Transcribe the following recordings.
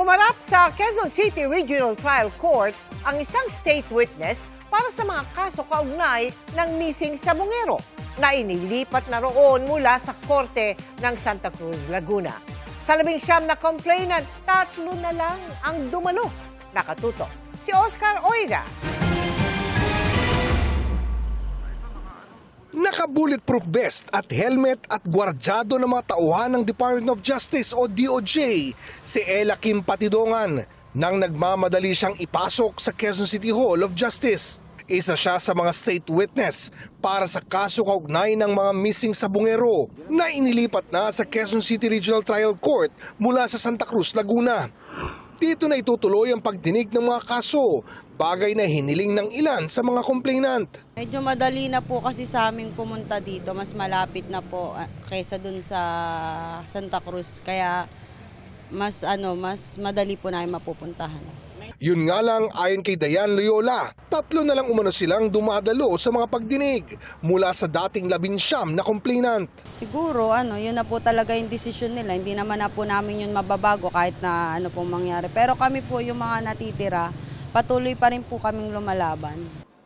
Humarap sa Quezon City Regional Trial Court ang isang state witness para sa mga kaso kaugnay ng missing sa Bungero na inilipat na roon mula sa korte ng Santa Cruz, Laguna. Sa 19 na complainant, 3 na lang ang dumalo. Nakatutok si Oscar Oiga. Naka-bulletproof vest at helmet at gwardyado ng mga tauhan ng Department of Justice o DOJ si Ella Kim Patidongan nang nagmamadali siyang ipasok sa Quezon City Hall of Justice. Isa siya sa mga state witness para sa kaso kaugnay ng mga missing sa Bungero na inilipat na sa Quezon City Regional Trial Court mula sa Santa Cruz, Laguna. Dito na itutuloy ang pagdinig ng mga kaso, bagay na hiniling ng ilan sa mga complainant. Medyo madali na po kasi sa aming pumunta dito, mas malapit na po kaysa dun sa Santa Cruz, kaya mas madali po namin mapupuntahan. Yun nga lang, ayon kay Dayan Loyola, 3 na lang umano silang dumadalo sa mga pagdinig mula sa dating 19 na complainant. Siguro yun na po talaga yung desisyon nila, hindi naman na po namin yun mababago kahit na ano pong mangyari. Pero kami po yung mga natitira, patuloy pa rin po kaming lumalaban.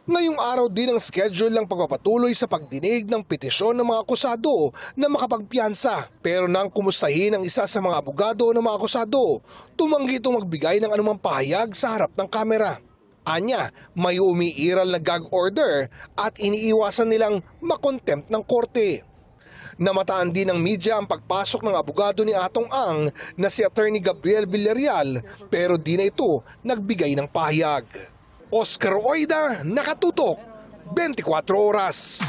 Ngayong araw din ang schedule ng pagpapatuloy sa pagdinig ng petisyon ng mga akusado na makapagpiyansa. Pero nang kumustahin ang isa sa mga abogado ng mga akusado, tumanggi itong magbigay ng anumang pahayag sa harap ng kamera. Anya, may umiiral na gag order at iniiwasan nilang makontempt ng korte. Namataan din ng media ang pagpasok ng abogado ni Atong Ang na si Attorney Gabriel Villarreal pero di na ito nagbigay ng pahayag. Oscar Oida, Nakatutok, 24 Oras.